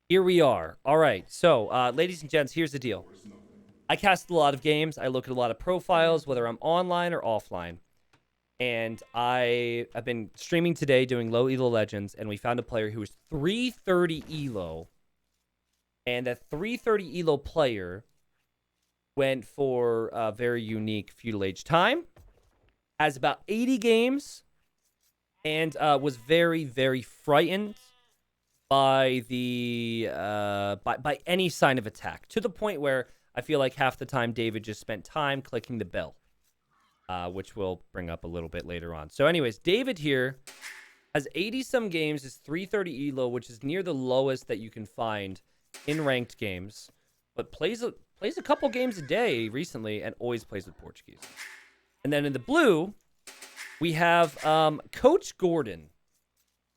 Here we are. All right. So, ladies and gents, here's the deal. I cast a lot of games. I look at a lot of profiles, whether I'm online or offline. And I have been streaming today doing low elo legends, and we found a player who was 330 elo. And that 330 elo player went for a very unique feudal age time, has about 80 games, and was very, very frightened by the by any sign of attack, to the point where I feel like half the time David just spent time clicking the bell, which we'll bring up a little bit later on. So anyways, David here has 80 some games, is 330 elo, which is near the lowest that you can find in ranked games, but plays a couple games a day recently and always plays with Portuguese. And then in the blue, we have Coach Gordon,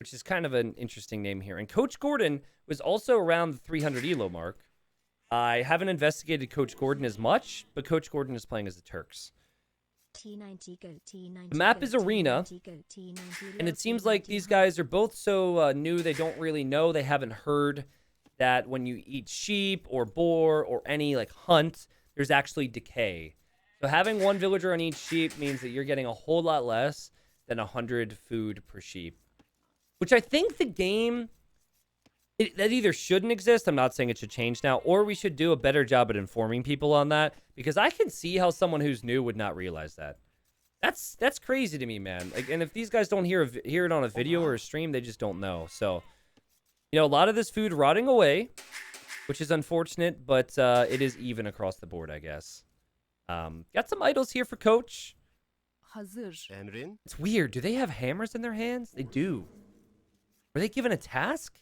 which is kind of an interesting name here. And Coach Gordon was also around the 300 elo mark. I haven't investigated Coach Gordon as much, but Coach Gordon is playing as the Turks. The map is Arena, and it seems like these guys are both so new, they don't really know. They haven't heard that when you eat sheep or boar or any like hunt, there's actually decay. So having one villager on each sheep means that you're getting a whole lot less than 100 food per sheep, which I think the game, that either shouldn't exist, I'm not saying it should change now, or we should do a better job at informing people on that, because I can see how someone who's new would not realize that. That's crazy to me, man. Like, and if these guys don't hear it on a video or a stream, they just don't know. So, you know, a lot of this food rotting away, which is unfortunate, but it is even across the board, I guess. Got some idols here for Coach. Emrin? It's weird. Do they have hammers in their hands? They do. Were they given a task?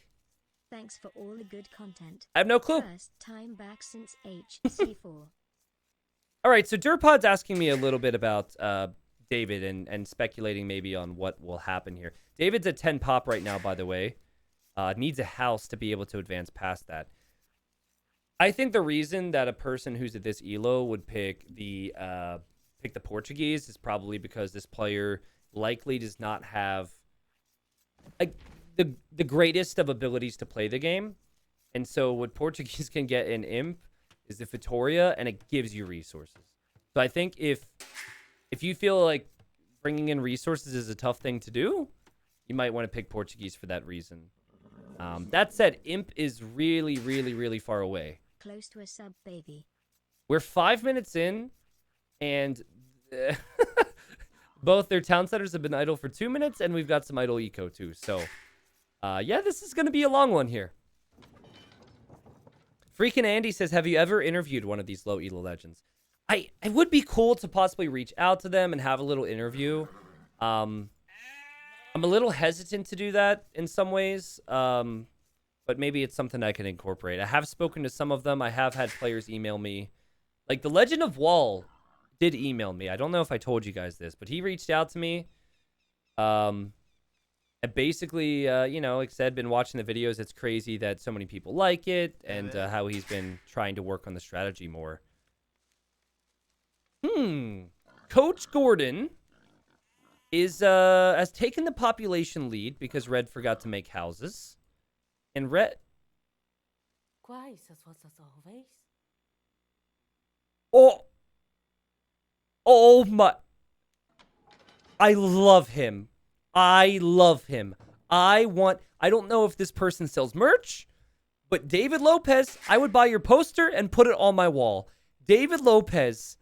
Thanks for all the good content. I have no clue. First time back since HC4. All right, so Durpod's asking me a little bit about David and speculating maybe on what will happen here. David's at 10 pop right now, by the way. Needs a house to be able to advance past that. I think the reason that a person who's at this elo would pick the Portuguese is probably because this player likely does not have the greatest of abilities to play the game. And so what Portuguese can get in Imp is the Vittoria, and it gives you resources. So I think if you feel like bringing in resources is a tough thing to do, you might want to pick Portuguese for that reason. That said, Imp is really, really, really far away. Close to a sub, baby. We're 5 minutes in, and both their town centers have been idle for 2 minutes, and we've got some idle eco too. So, yeah, this is going to be a long one here. Freaking Andy says, have you ever interviewed one of these low elo legends? It would be cool to possibly reach out to them and have a little interview. I'm a little hesitant to do that in some ways, but maybe it's something I can incorporate. I have spoken to some of them. I have had players email me. Like, the Legend of Wall did email me. I don't know if I told you guys this, but he reached out to me. And basically, you know, like I said, been watching the videos. It's crazy that so many people like it, and how he's been trying to work on the strategy more. Coach Gordon has taken the population lead because Red forgot to make houses. And Red... Oh my... I love him. I love him. I don't know if this person sells merch, but David Lopez, I would buy your poster and put it on my wall. David Lopez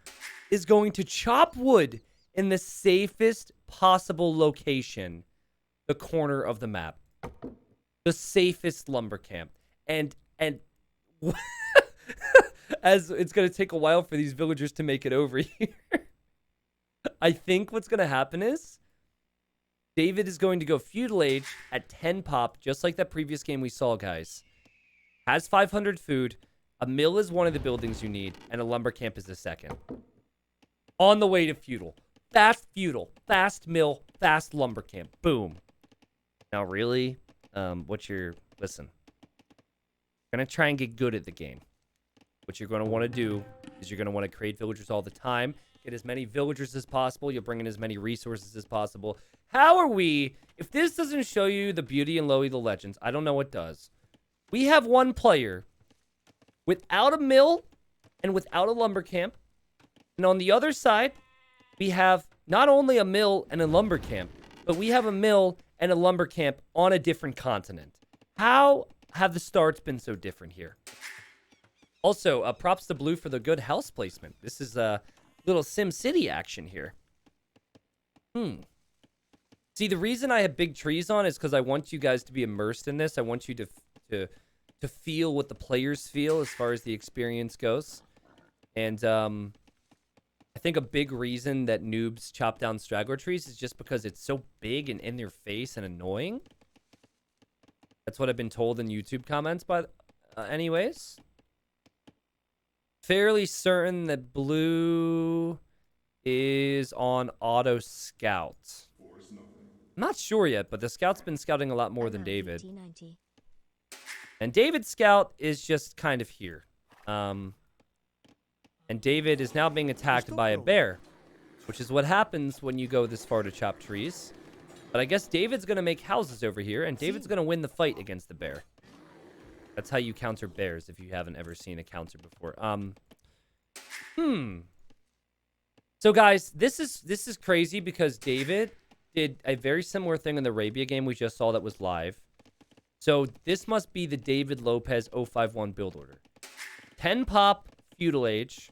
is going to chop wood in the safest possible location, the corner of the map. The safest lumber camp. And as it's going to take a while for these villagers to make it over here. I think what's going to happen is David is going to go feudal age at 10 pop, just like that previous game we saw, guys. Has 500 food. A mill is one of the buildings you need, and a lumber camp is the second. On the way to feudal. Fast feudal. Fast mill. Fast lumber camp. Boom. Now, really? Listen. You're going to try and get good at the game. What you're going to want to do is you're going to want to create villagers all the time. Get as many villagers as possible. You'll bring in as many resources as possible. How are we... If this doesn't show you the beauty and low elo legends, I don't know what does. We have one player without a mill and without a lumber camp. And on the other side, we have not only a mill and a lumber camp, but we have a mill and a lumber camp on a different continent. How have the starts been so different here? Also, props to Blue for the good house placement. This is a little SimCity action here. See, the reason I have big trees on is because I want you guys to be immersed in this. I want you to feel what the players feel as far as the experience goes. And I think a big reason that noobs chop down straggler trees is just because it's so big and in their face and annoying. That's what I've been told in YouTube comments, but anyways. Fairly certain that Blue is on auto scout. I'm not sure yet, but the scout's been scouting a lot more than David. And David's scout is just kind of here. And David is now being attacked by a bear, which is what happens when you go this far to chop trees. But I guess David's going to make houses over here, and David's going to win the fight against the bear. That's how you counter bears, if you haven't ever seen a counter before. So, guys, this is crazy because David did a very similar thing in the Arabia game we just saw that was live. So, this must be the David Lopez 051 build order. 10 pop, feudal age,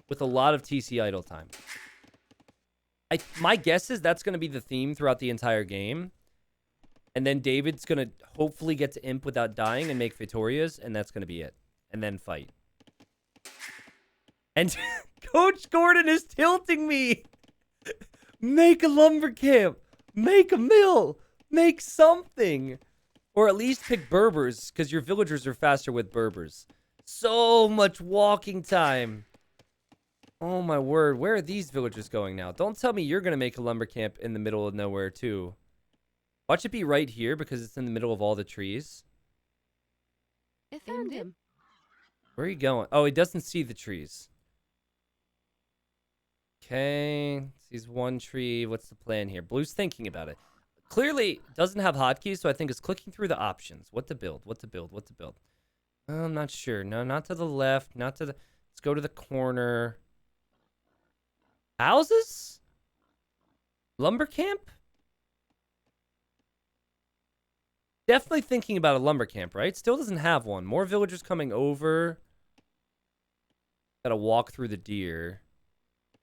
with a lot of TC idle time. My guess is that's going to be the theme throughout the entire game. And then David's going to hopefully get to imp without dying and make Victorias, and that's going to be it. And then fight. And Coach Gordon is tilting me. Make a lumber camp. Make a mill. Make something. Or at least pick Berbers, because your villagers are faster with Berbers. So much walking time. Oh my word. Where are these villagers going now? Don't tell me you're going to make a lumber camp in the middle of nowhere too. Watch it be right here because it's in the middle of all the trees. Efendim. Where are you going? Oh, he doesn't see the trees. Okay. Sees one tree. What's the plan here? Blue's thinking about it. Clearly doesn't have hotkeys, so I think it's clicking through the options. What to build? What to build? What to build? I'm not sure. No, not to the left. Not to the... Let's go to the corner. Houses? Lumber camp? Definitely thinking about a lumber camp, right? Still doesn't have one. More villagers coming over. Gotta walk through the deer.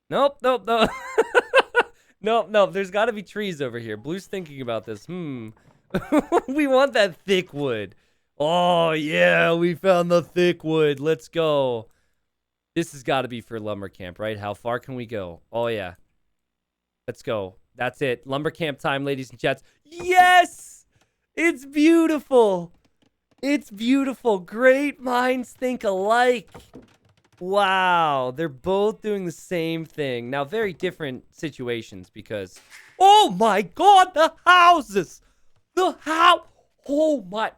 Nope, nope, nope. Nope, nope. There's gotta be trees over here. Blue's thinking about this. We want that thick wood. Oh, yeah, we found the thick wood. Let's go. This has got to be for lumber camp, right? How far can we go? Oh, yeah. Let's go. That's it. Lumber camp time, ladies and gents. Yes! It's beautiful. It's beautiful. Great minds think alike. Wow. They're both doing the same thing. Now, very different situations because... Oh, my God. The houses. The house. Oh, my...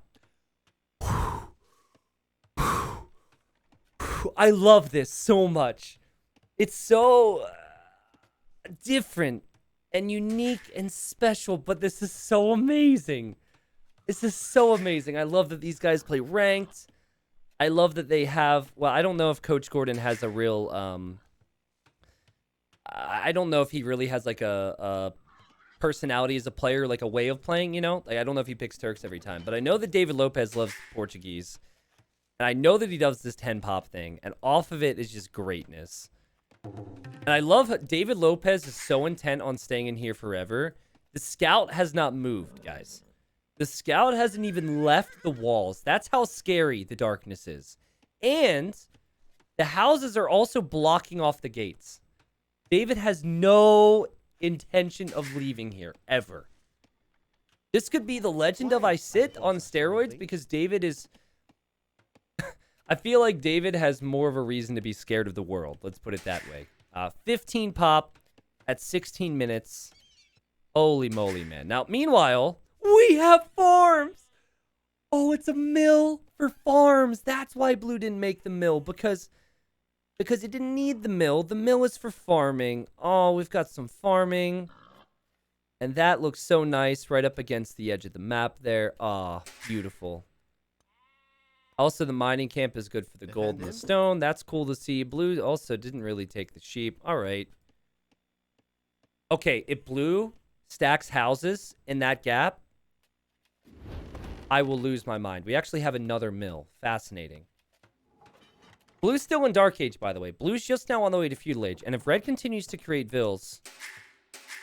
I love this so much. It's so different and unique and special, but this is so amazing. This is so amazing. I love that these guys play ranked. I love that they have... Well, I don't know if Coach Gordon has a real... I don't know if he really has like a personality as a player, like a way of playing, you know? Like, I don't know if he picks Turks every time, but I know that David Lopez loves Portuguese. And I know that he does this 10 pop thing, and off of it is just greatness. And I love how David Lopez is so intent on staying in here forever. The scout has not moved, guys. The scout hasn't even left the walls. That's how scary the darkness is. And the houses are also blocking off the gates. David has no intention of leaving here, ever. This could be the legend of I Sit on steroids, because David is... I feel like David has more of a reason to be scared of the world. Let's put it that way. 15 pop at 16 minutes. Holy moly, man. Now, meanwhile, we have farms. Oh, it's a mill for farms. That's why Blue didn't make the mill, because it didn't need the mill. The mill is for farming. Oh, we've got some farming. And that looks so nice right up against the edge of the map there. Ah, beautiful. Also, the mining camp is good for the gold and the stone. That's cool to see. Blue also didn't really take the sheep. All right. Okay, if blue stacks houses in that gap, I will lose my mind. We actually have another mill. Fascinating. Blue's still in Dark Age, by the way. Blue's just now on the way to Feudal Age. And if red continues to create vills,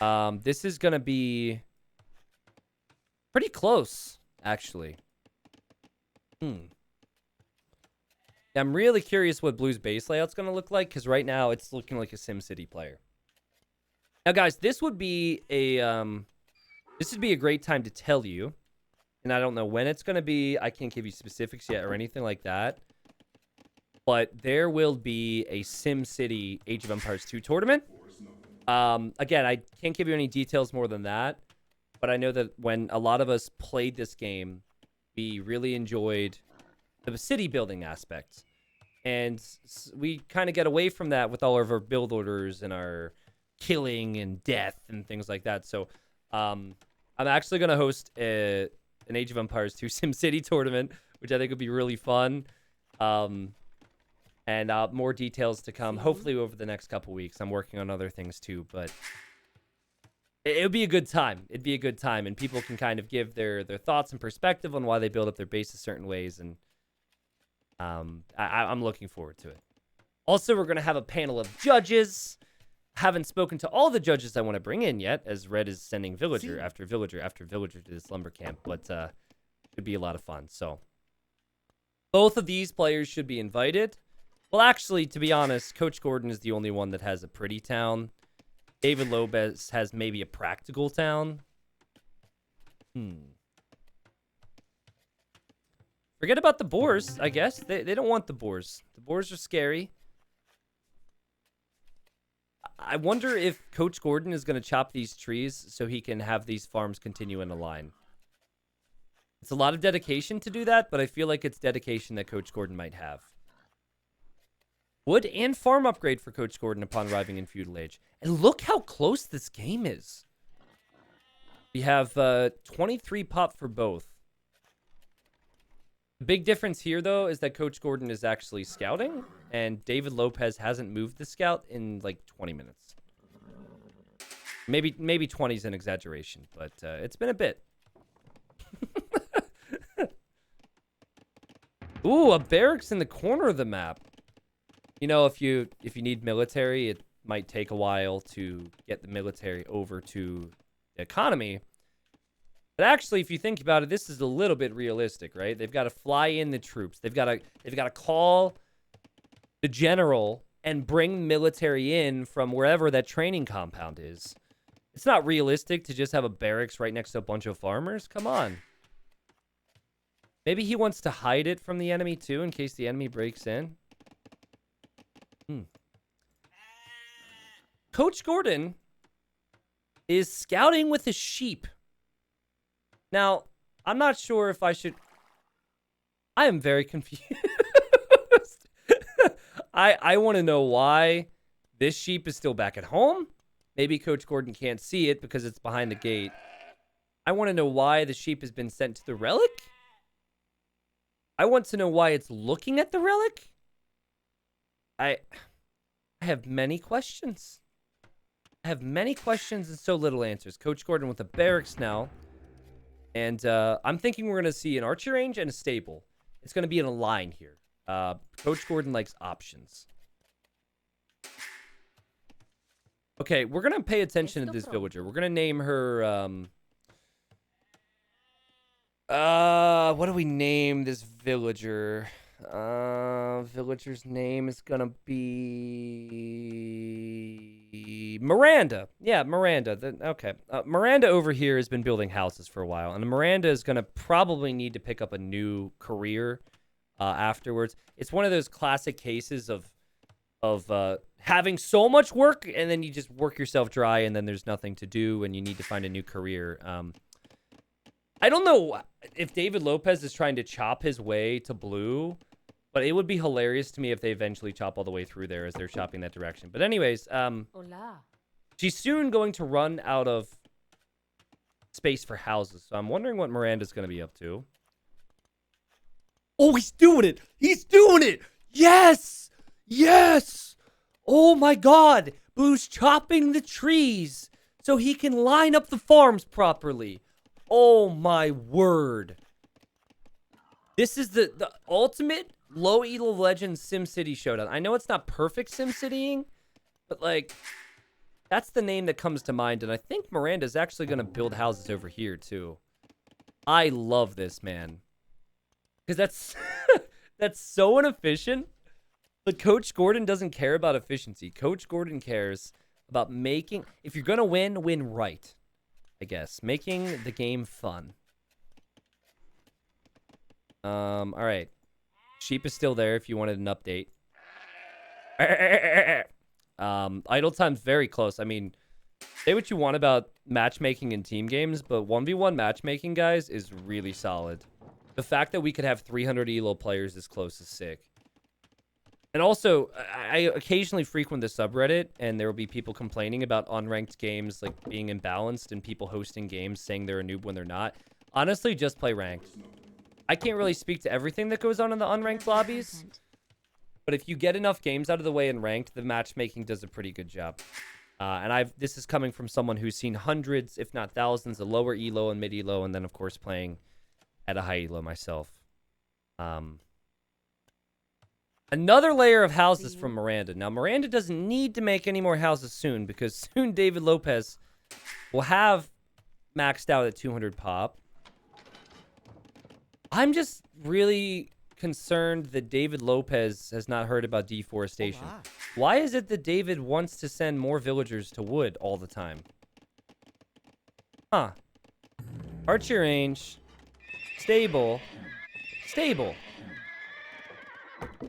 this is going to be pretty close, actually. I'm really curious what Blue's base layout's going to look like, because right now it's looking like a SimCity player. Now, guys, this would be a great time to tell you, and I don't know when it's going to be. I can't give you specifics yet or anything like that. But there will be a SimCity Age of Empires 2 tournament. Again, I can't give you any details more than that, but I know that when a lot of us played this game, we really enjoyed the city building aspects. And we kind of get away from that with all of our build orders and our killing and death and things like that. So I'm actually going to host an Age of Empires 2 SimCity tournament, which I think would be really fun. And more details to come, hopefully over the next couple weeks. I'm working on other things too, but it would be a good time. It'd be a good time, and people can kind of give their thoughts and perspective on why they build up their bases certain ways, and I'm looking forward to it. Also, we're going to have a panel of judges. Haven't spoken to all the judges I want to bring in yet, as Red is sending villager after villager after villager to this lumber camp, but it should be a lot of fun. So both of these players should be invited. Well, actually, to be honest, Coach Gordon is the only one that has a pretty town. David Lopez has maybe a practical town. Forget about the boars, I guess. They don't want the boars. The boars are scary. I wonder if Coach Gordon is going to chop these trees so he can have these farms continue in a line. It's a lot of dedication to do that, but I feel like it's dedication that Coach Gordon might have. Wood and farm upgrade for Coach Gordon upon arriving in Feudal Age. And look how close this game is. We have 23 pop for both. The big difference here, though, is that Coach Gordon is actually scouting, and David Lopez hasn't moved the scout in like 20 minutes. Maybe 20 is an exaggeration, but it's been a bit. Ooh, a barracks in the corner of the map. You know, if you need military, it might take a while to get the military over to the economy. But actually, if you think about it, this is a little bit realistic, right? They've got to fly in the troops. They've got to call the general and bring military in from wherever that training compound is. It's not realistic to just have a barracks right next to a bunch of farmers. Come on. Maybe he wants to hide it from the enemy too, in case the enemy breaks in. Coach Gordon is scouting with his sheep. Now, I'm not sure if I should... I am very confused. I want to know why this sheep is still back at home. Maybe Coach Gordon can't see it because it's behind the gate. I want to know why the sheep has been sent to the relic. I want to know why it's looking at the relic. I have many questions. I have many questions and so little answers. Coach Gordon with a barracks now. And I'm thinking we're going to see an archer range and a stable. It's going to be in a line here. Coach Gordon likes options. Okay, we're going to pay attention to this villager. We're going to name her... what do we name this villager? Villager's name is gonna be Miranda. Yeah, Miranda. Okay. Miranda over here has been building houses for a while, and Miranda is gonna probably need to pick up a new career afterwards. It's one of those classic cases of having so much work, and then you just work yourself dry, and then there's nothing to do, and you need to find a new career. I don't know if David Lopez is trying to chop his way to blue, but it would be hilarious to me if they eventually chop all the way through there as they're chopping that direction. But anyways, she's soon going to run out of space for houses. So I'm wondering what Miranda's going to be up to. Oh, he's doing it. He's doing it. Yes. Yes. Oh, my God. Blue's chopping the trees so he can line up the farms properly. Oh, my word. This is the ultimate low Elo of Legends SimCity showdown. I know it's not perfect SimCitying, but, like, that's the name that comes to mind. And I think Miranda's actually going to build houses over here, too. I love this, man. Because that's that's so inefficient. But Coach Gordon doesn't care about efficiency. Coach Gordon cares about making... If you're going to win right, I guess. Making the game fun. All right. Sheep is still there if you wanted an update. Idle time's very close. I mean, say what you want about matchmaking in team games, but 1v1 matchmaking, guys, is really solid. The fact that we could have 300 elo players this close is sick. And also, I occasionally frequent the subreddit, and there will be people complaining about unranked games like being imbalanced and people hosting games saying they're a noob when they're not. Honestly, just play ranked. I can't really speak to everything that goes on in the unranked lobbies, but if you get enough games out of the way in ranked, the matchmaking does a pretty good job. And this is coming from someone who's seen hundreds, if not thousands, of lower elo and mid elo, and then of course playing at a high elo myself. Another layer of houses from Miranda. Now, Miranda doesn't need to make any more houses soon, because soon David Lopez will have maxed out at 200 pop. I'm just really concerned that David Lopez has not heard about deforestation. Why is it that David wants to send more villagers to wood all the time? Huh. Archer range. Stable. Stable.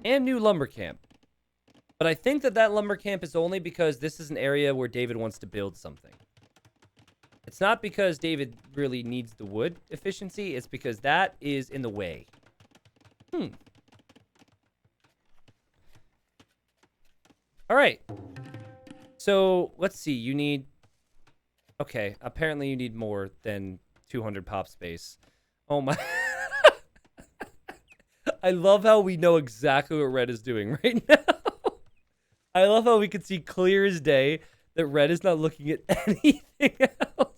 And new lumber camp. But I think that lumber camp is only because this is an area where David wants to build something. It's not because David really needs the wood efficiency. It's because that is in the way. All right. So, let's see. You need... Okay. Apparently, you need more than 200 pop space. Oh, my... I love how we know exactly what Red is doing right now. I love how we can see clear as day that Red is not looking at anything else.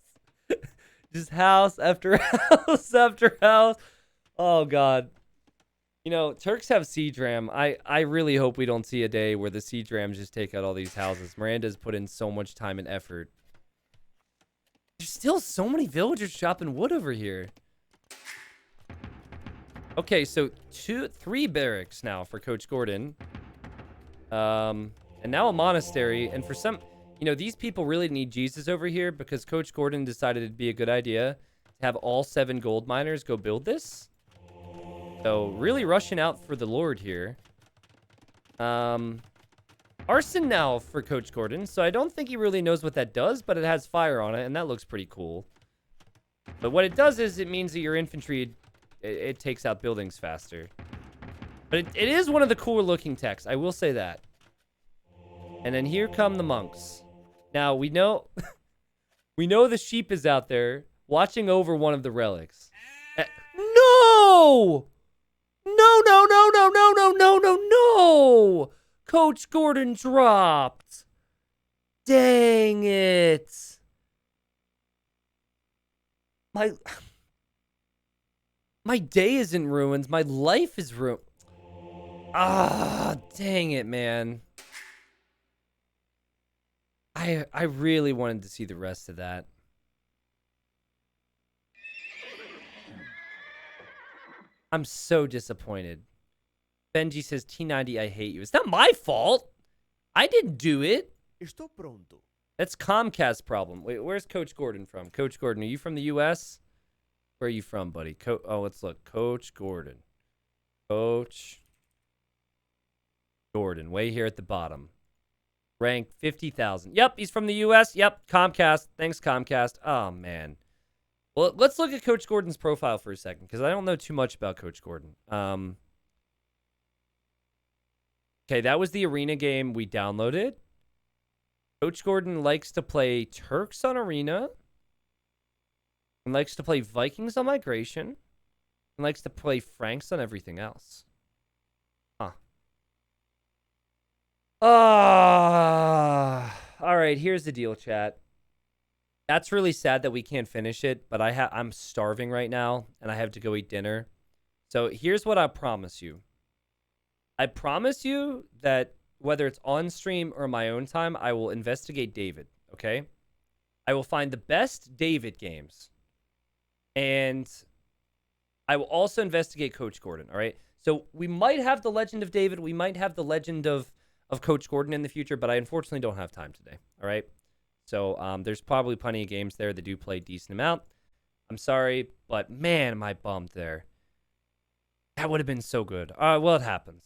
Just house after house after house. Oh, God. You know, Turks have siege ram. I really hope we don't see a day where the siege rams just take out all these houses. Miranda's put in so much time and effort. There's still so many villagers chopping wood over here. Okay, so 3 barracks now for Coach Gordon. And now a monastery. And for some, you know, these people really need Jesus over here because Coach Gordon decided it'd be a good idea to have all 7 gold miners go build this. So really rushing out for the Lord here. Arson now for Coach Gordon. So I don't think he really knows what that does, but it has fire on it, and that looks pretty cool. But what it does is it means that your infantry... It takes out buildings faster. But it is one of the cooler looking techs. I will say that. And then here come the monks. Now, we know... we know the sheep is out there watching over one of the relics. No! No, no, no, no, no, no, no, no, no! Coach Gordon dropped. Dang it. My day is in ruins. My life is ruined. Ah, dang it, man. I really wanted to see the rest of that. I'm so disappointed. Benji says, T90, I hate you. It's not my fault. I didn't do it. Estou pronto. That's Comcast's problem. Wait, where's Coach Gordon from? Coach Gordon, are you from the U.S.? Where are you from, buddy? Oh, let's look. Coach Gordon. Coach Gordon, way here at the bottom. Rank 50,000. Yep, he's from the U.S. Yep, Comcast. Thanks, Comcast. Oh, man. Well, let's look at Coach Gordon's profile for a second, because I don't know too much about Coach Gordon. Okay, that was the arena game we downloaded. Coach Gordon likes to play Turks on Arena. And likes to play Vikings on Migration. and likes to play Franks on everything else. Huh. All right, here's the deal, chat. That's really sad that we can't finish it, but I'm starving right now, and I have to go eat dinner. So here's what I promise you. I promise you that whether it's on stream or my own time, I will investigate David, okay? I will find the best David games. And I will also investigate Coach Gordon, all right? So we might have the Legend of David. We might have the Legend of Coach Gordon in the future, but I unfortunately don't have time today, all right? So there's probably plenty of games there that do play a decent amount. I'm sorry, but man, am I bummed there. That would have been so good. Well, it happens.